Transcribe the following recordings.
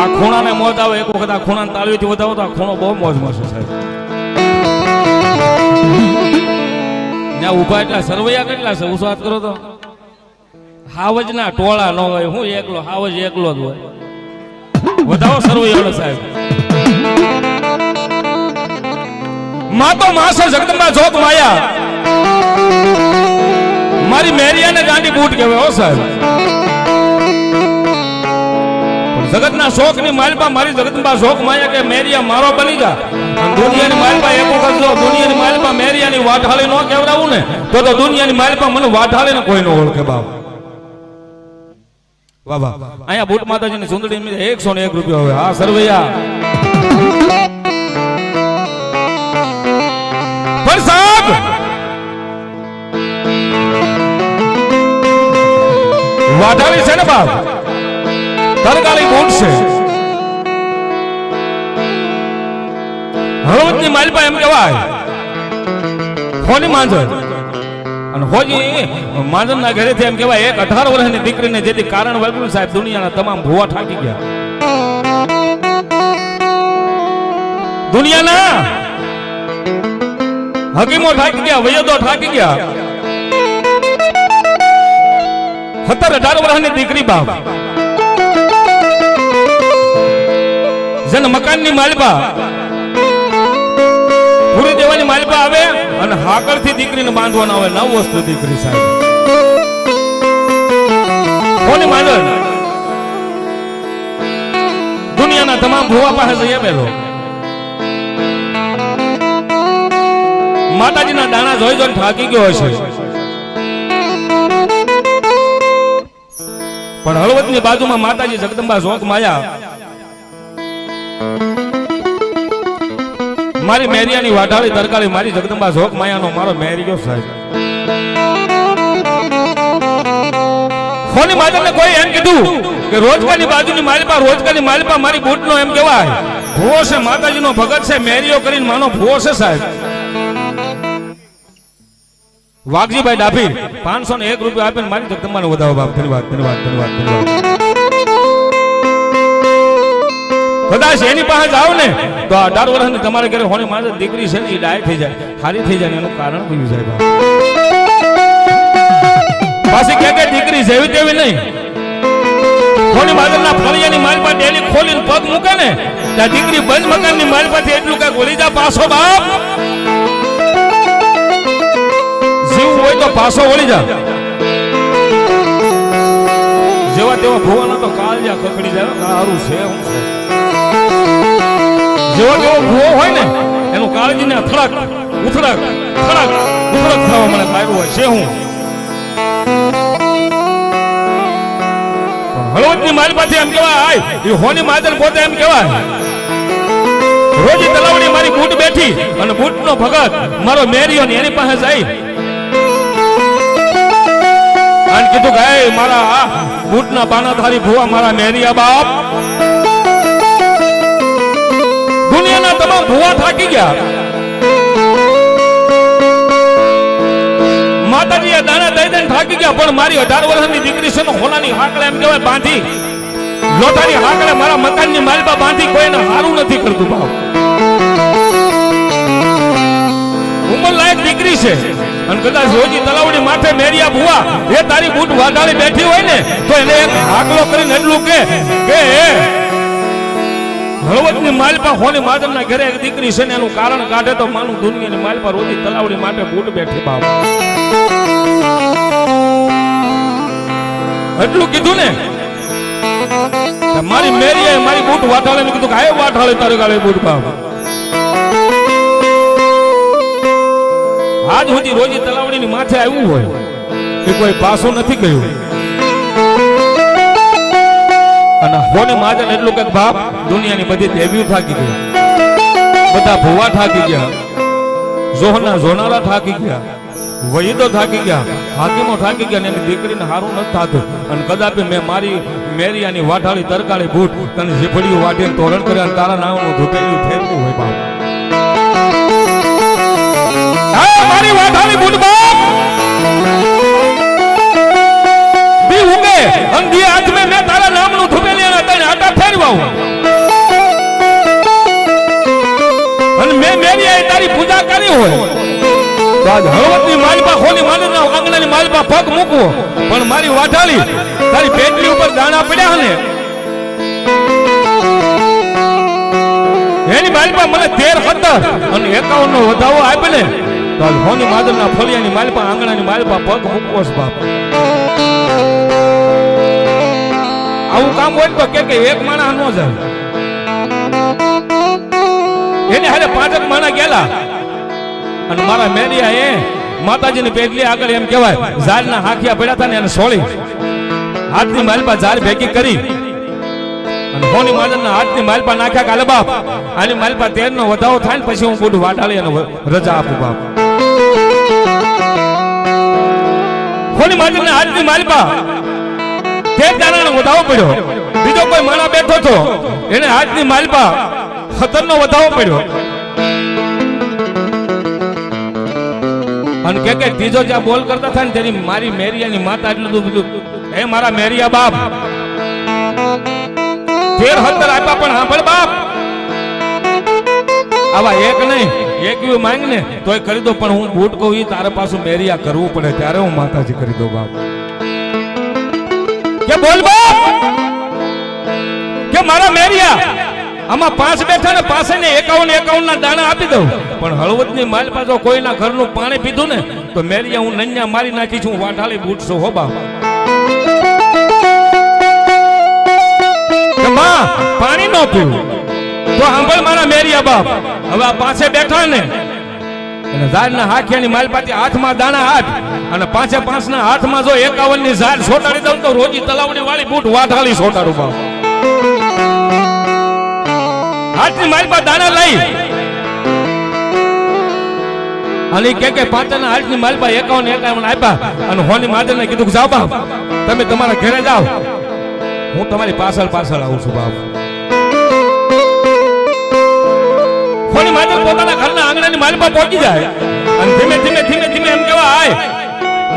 આ ખૂણાને મોજ આવે એક વખત આ ખૂણાને તાળીઓથી વધાવો તો આ ખૂણો બહુ મોજ મળશે સાહેબ. ત્યાં ઉભા એટલા સરવૈયા કેટલા છે ઉસ વાત કરો તો હાવજ ના ટોળા ન હોય હું એકલો હાવજ એકલો જ હોય વધાવો સરવૈયાનો સાહેબ. માં તો માસે જગદંબા જોગ માયા મારી મેરિયાને ગાંડી બૂટ કહેવાય હો સાહેબ. જગતના શોખ ની માલપા મારી જગદંબા શોખ માયા કે મેરિયા મારો બની જા. દુનિયાની માલપા એક વખત જો દુનિયાની માલપા મેરિયાની વાઢાળી નો કેવડાવું ને તો દુનિયાની માલપા મને વાઢાળીને કોઈ ન ઓળખે બાપ. વાહ વાહ. અહીંયા બૂટ માતાજીની સુંદરી 101 રૂપિયા હવે. હા સરવૈયા પણ સાહેબ વાઢાળી છે ને બાપ તરગાળી બૂટ છે. હળવદની માલપા એમ કહેવાય હોની માંજર અને હોજી માંજર ના ઘરેથી એમ કહેવાય એક 18 વર્ષની દીકરીને જેથી કારણ વળગ્યું સાહેબ દુનિયાના તમામ ભુવા ઠાકી ગયા. દુનિયાના હકીમો ઠાકી ગયા વૈદો ઠાકી ગયા. 17-18 વર્ષની દીકરી બાપ જેને મકાનની માલપા પૂરી દેવાની માલપા આવે અને હાકળથી દીકરીને બાંધવાના આવે 9 વર્ષની દીકરી સાહેબ. કોની માંડર દુનિયાના તમામ ભુવા પાસે જઈ આવેલો માતાજીના દાણા જોઈ જોઈને થાકી ગયો હશે. પણ હળવદની બાજુમાં માતાજી જગદંબા જોગ માયા મારી મેરિયાની વાઢાળી તરકાળી મારી જગદંબા જોગ માયાનો મારો મેરિયો સાહેબ. કોની માતાને કોઈ એમ કીધું કે રોજગાની બાજુની માલપા રોજગાની માલપા મારી બૂટનો એમ કહેવાય ભૂવો છે માતાજીનો ભગત છે મેરિયો કરીને માનો ભૂવો છે સાહેબ. વાઘજીભાઈ ડાભી 501 રૂપિયા આપીને મારી જગદંબાને વધાવો બાપ. ધન્યવાદ ધન્યવાદ ધન્યવાદ ધન્યવાદ. કદાચ એની પાસે જાવ ને તો 18 વર્ષની તમારે ઘરે હોની માજર દીકરી છે ને એ ડાય થઈ જાય ખાલી થઈ જાય એનું કારણ પૂછ્યું સાહેબ. પાછી કે દીકરી જેવી તેવી નહીં. હોની માજરના ફળિયાની માલપા ડેલી ખોલીને પગ મૂકે ને ત્યાં દીકરી બંધ મકાનની માલપાથી એટલું કઈ ગોળી જા પાછો બાપ. જીવ હોય તો પાછો વળી જા. જેવા તેવા ભુવાનો તો કાળજા કકડી જાય સારું છે હું છે. જેવો તેવો ભુવો હોય ને એનું કાળજીને થડક ઉથડક થડક ઉથડક થવા મને લાગ્યું હોય છે હું. હળવદની માલપાથી એમ કહેવાય એ હોની માજર પોતે એમ કહેવાય રોજી તલાવડી મારી બૂટ બેઠી અને બૂટનો ભગત મારો મેરિયો ને એની પાસે જાય અને કીધું કે મારા બૂટના બાણાધારી ભુવા મારા મેરિયા બાપ દુનિયાના તમામ ભુવા થાકી ગયા. માતાજીએ દાણા દઈ દઈને થાકી ગયા પણ મારી 18 વર્ષની દીકરી છે ને હોનાની હાકડે એમ કહેવાય બાંધી લોટાની હાકડે મારા મકાનની માલપા બાંધી કોઈને હારું નથી કરતું બાપ. ઉંમર લાયક દીકરી છે અને કદાચ રોજી તલાવડી માથે મેરિયા ભુવા એ તારી બૂટ વાઢાળી બેઠી હોય ને તો એને એક હાકલો કરીને એટલું કે હળવદની માલપા હોની માધવના ઘરે એક દીકરી છે ને એનું કારણ કાઢે તો માનું દુનિયાની માલપા રોજી તલાવડી માટે બૂટ બેઠી બાપ. એટલું કીધું ને મારી મેરિયાએ મારી બૂટ વાઢાળે કીધું કે આયો વાઢાળે તારી ગાળે બૂટ બાપ. આજ સુધી રોજી તલાવડીની માથે આવ્યું હોય એ કોઈ પાછું નથી ગયું. અને હોની માજન એટલું કે બાપ દુનિયાની બધી દેવીઓ થાકી ગઈ, બધા ભુવા થાકી ગયા, જોનારા થાકી ગયા, વૈદો થાકી ગયા, હાકીમો થાકી ગયા, એની દીકરીને હારું નથી થતું. અને કદાપી મેં મારી મેરિયાની વાઢાળી તરકાળી બૂટ તને ઝીફડીયું વાટીને તોરણ કર્યા અને તારા નામનું ધૂપેલું ફેરવું હોય બાપ. મારી વાઢાળી બૂટ બાપ દી ઉગે અને દી આજ મેં તારા નામનું ધૂપેલી અને તને આટા ફેરવાવું તારી પૂજા કરી હોય તો આજ હળવદની માલપા ખોલી માનના આંગણાની માલપા પગ મૂકવો પણ મારી વાઢાળી તારી પેટની ઉપર દાણા પડ્યા ને એની માલપા મને 13 અને 51 નો વધાવો આપે ને તો આજ હોની માદરના ફળિયાની માલપા આંગણાની માલપા પગ મૂકવો છે બાપ આવું કામ હોય તો કે એક માણા ન જાય એને હારે 5 માણા ગયેલા અને મારા મેરિયા એ માતાજીની પેટલી આગળ એમ કહેવાય ઝાડના હાંખિયા પડ્યા હતા ને એને સોળી હાથની માલપા ઝાડ ભેગી કરી અને હોની માદરના હાથની માલપા નાખ્યા કાલે બાપ આની માલપા 13 નો વધાવો થાય ને પછી હું બુઢ વાટાળી અને રજા આપું બાપ હોની માદરના હાથની માલપા 13 દાણાનો વધાવો પડ્યો બીજો કોઈ માણા બેઠો હતો એને હાથની માલપા 17 નો વધાવો પડ્યો અને કે ત્રીજો જ્યાં બોલ કરતા થાય ને તેની મારી મેરિયાની માતા એટલું બધું એ મારા મેરિયા બાપ 13 આપ્યા પણ સાંભળ બાપ આવા એક નહીં એક માંગ ને તોય કરી દો પણ હું બૂટ કહું ઈ તારે પાછું મેરિયા કરવું પડે ત્યારે હું માતાજી કરી દઉં બાપ કે બોલ બાપ કે મારા મેરિયા આમાં 5 બેઠા ને પાસે ને 51 ના દાણા આપી દઉં પણ હળવદની માલપા જો કોઈના ઘરનું પાણી પીધું ને તો મેરિયા હું નન્યા મારી નાખી છું વાઢાળી બૂટસો હો બાપ માં પાણી નો પીવું તો સાંભળ મારા મેરિયા બાપ હવે આ પાસે બેઠા ને અને ઝાડના હાંખિયાની માલપાથી હાથમાં દાણા હાથ અને 5 ના હાથમાં જો 51 ની ઝાડ સોટાડી દઉં તો રોજી તલાવડી વાળી બૂટ વાઢાળી સોટાડું બાપ હાથની માલપા દાણા લઈ અને કે 5 ના હાથની માલપા 51 આપ્યા અને હોની માદરને કીધું જાવ બાપ તમે તમારા ઘરે જાઓ હું તમારી પાછળ આવું છું બાપ હોની માદર પોતાના ઘરના આંગણાની માલપા પહોંચી જાય અને ધીમે ધીમે એમ કહેવા આય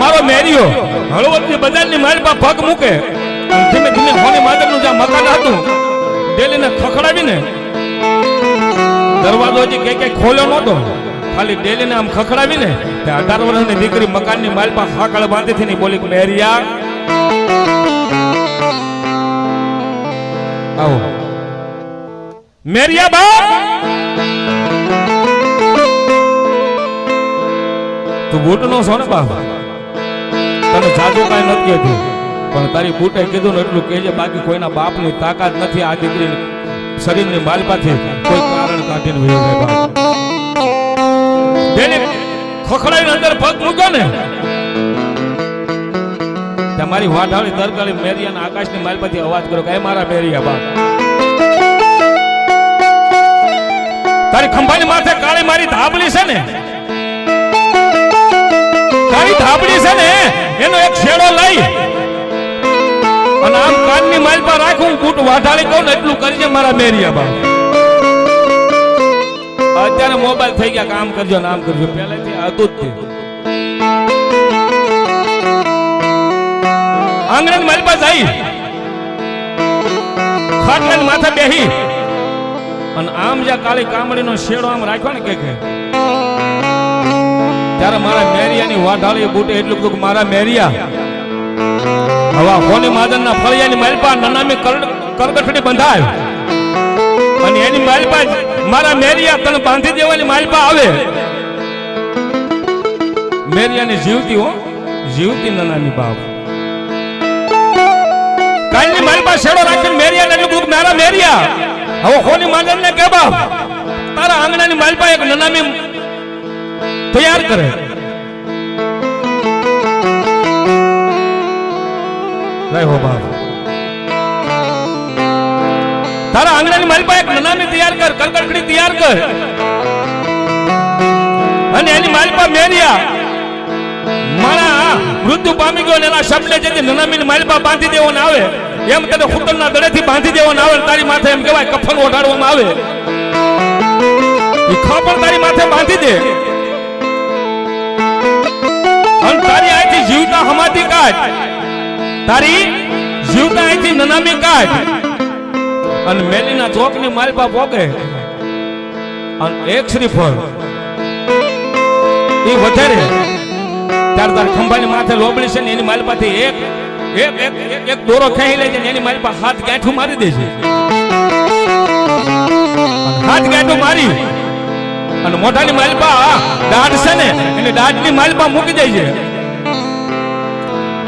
મારો મેરિયો હળવદની બજારની માલપા પગ મૂકે અને ધીમે હોની માદરનું જ્યાં મકાન હતું ડેલીને ખખડાવીને દરવાજો હજી કે ખોલ્યો નહોતો ખાલી ડેલીને આમ ખખડાવીને તે 18 વર્ષની દીકરી મકાનની માલપા હાકળ બાંધીથી ની બોલી મેરિયા આવો મેરિયા બાપ તું બૂટનો છો ને બાપ તને જાદુ કાંઈ નથી કીધું પણ તારી બૂટે કીધું ને એટલું કહેજે બાકી કોઈના બાપની તાકાત નથી આ દીકરીની શરીરની માલપાથી કોઈ કારણ કાઢીને વહી જાય બાપ બેને ખખડાઈને અંદર પગ મૂક્યો ને ત્યાં મારી વાઢાળી દરગાળી મેરિયાના આકાશની માલપાથી અવાજ કર્યો કે મારા મેરિયા બાપ તારી ખંભાની માથે કાળી મારી ધાબળી છે ને કાળી ધાબળી છે ને એનો એક છેડો લઈ અને આમ કાનની માલપા રાખું બૂટ વાઢાળી કહું ને એટલું કરજે મારા મેરિયા બાપ અત્યારે મોબાઈલ થઈ ગયા કામ કરજો નામ કરજો પહેલેથી હતું જ આંગણાની માલપા જઈ ખાટલાની માથે બેહી અને આમ જ્યાં કાળી કામડીનો શેડો આમ રાખ્યો ને કે ત્યારે મારા મેરિયાની વાઢાળી બૂટે એટલું બધું મારા મેરિયા હવા હોની માદરના ફળિયાની માલપા નનામી કરગઠડી બંધાય અને એની માલપા મારા મેરિયા તને બાંધી દેવાની માલપા આવે મેરિયાની જીવતી નનામી બાપ કાલની માલપા શેડો રાખીને મેરિયાને એટલું મારા મેરિયા હવે હોની માદરને કે બાપ તારા આંગણાની માલપા એક નનામી તૈયાર કરે હો બાપ તારા આંગણાની માલપા એક નનામી તૈયાર કર કરકડકડી તૈયાર કર અને એની માલપા મેરિયા મારા મૃત્યુ પામી ગયો ને એના શબ્દને જે નનામીની માલપા બાંધી દેવાનો આવે એમ તને ખુતરના દડેથી બાંધી દેવાનો આવે તારી માથે એમ કહેવાય કફન ઓઢાડવામાં આવે એ ખાપણ તારી માથે બાંધી દે અને તારી આથી જીવતા હમાતી કાઢ તારી જીવતા અહીંથી નનામી કાઢ અને મેલીના ચોકની માલપા પોકે અને એક શ્રીફળ એ વધારે ત્યારે તાર ખંભાની માથે લોબડી છે ને એની માલપાથી એક એક એક એક દોરો ખેંચી લે છે ને એની માલપા હાથ ગાંઠું મારી દે છે હાથ ગાંઠું મારી અને મોઢાની માલપા દાઢ છે ને એને દાઢની માલપા મૂકી દે છે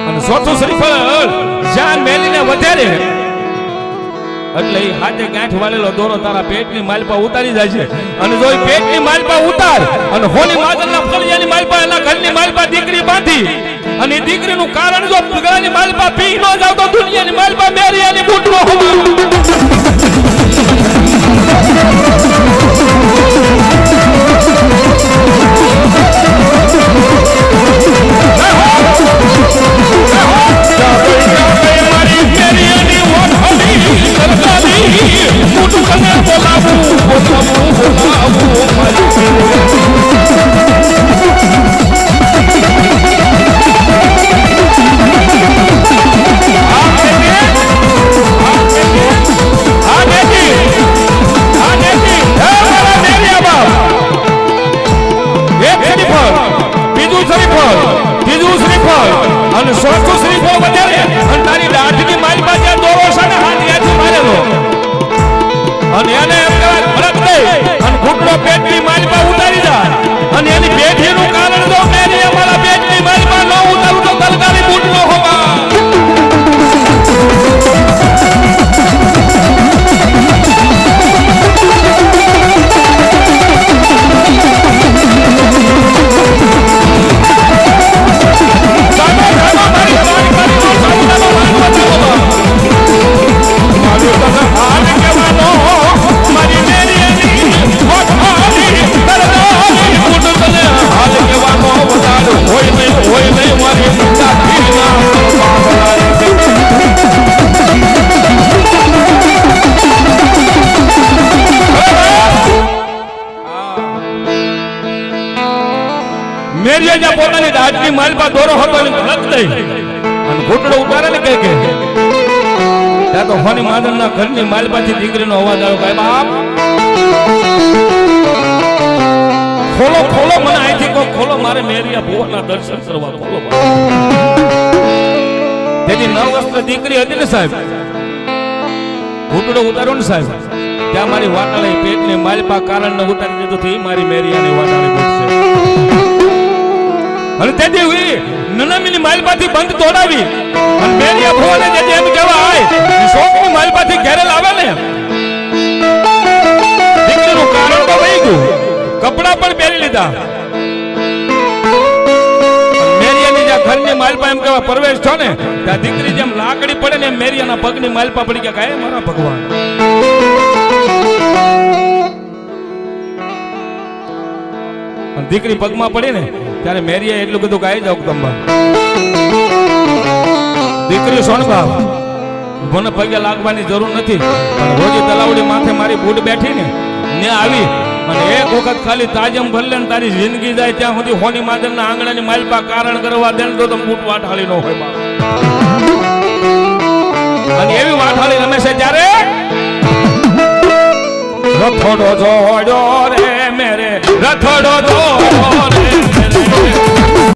અને ચોથું શ્રીફળ જાન મેલીને વધારે એટલે એ હાથે ગાંઠ વાળેલો દોરો તારા પેટની માલપા ઉતારી જાય છે અને જો એ પેટની માલપા ઉતાર અને હોની માદરના ફળિયાની માલપા એના ઘરની માલપા દીકરી બાંધી અને એ દીકરીનું કારણ જો પગલાની માલપા પી ન જાવ તો દુનિયાની માલપા મેરિયાની બૂટનો અને ચોથું શ્રીફળ વધારે અને તારી દાઢની માલપા જ્યાં દોરો છે ને હાથ ત્યાંથી મારેલો અને એને એમ કહેવાય ભરત દે અને ઘૂંટડો પેટની માલપા ઉતારી જાય અને એની પેઠીનું કારણ જો મેરી અમારા પેટની માલપા ન ઉતારું તો તલકારી બૂટ ન હોવા પોતાની દાઢની માલપા દોરો હતો અને ઘૂંટડો ઉતારે ને કે ત્યાં તો હોની માદરના ઘરની માલપાથી દીકરીનો અવાજ આવ્યો કે બાપ ખોલો ખોલો મને અહીંથી કો ખોલો મારે મેરિયા ભુવાના દર્શન કરવા ખોલો તેની 9 વર્ષની દીકરી હતી ને સાહેબ ઘૂંટડો ઉતાર્યો ને સાહેબ ત્યાં મારી વાટાળી પેટની માલપા કારણ ઉતારી દીધું થી મારી મેરિયાની વાટાળી પૂછશે અને તેથી નનમીની માલપાથી બંધ તોડાવી અને મેરિયા ભુવાને જે એમ કહેવાય શોકની માલપાથી ઘેરે લાવે ને દીકરીનું કારણ તો વહી ગયું કપડા પણ પહેરી લીધા મેરિયાની જે ઘરની માલપા એમ કહેવાય પ્રવેશ છો ને ત્યાં દીકરી જેમ લાકડી પડે ને મેરિયાના પગની માલપા પડી ગયા કાય મારા ભગવાન દીકરી પગમાં પડી ને ત્યારે મેરિયા એટલું કીધું કે આવી જાવ તંબા દીકરી સોનબા મને પગે લાગવાની જરૂર નથી પણ રોજી તલાવડી માથે મારી બૂટ બેઠી ને આવી અને એક વખત ખાલી તાજમ ભરલે ને તારી જિંદગી જાય ત્યાં સુધી હોની માદરના આંગણાની માલપા કારણ કરવા દે તો બૂટ વાઠાળી નો હોય અને એવી વાઠાળી રમે છે ત્યારે રથોડો જોડો રે મેરે રથોડો જોડો રે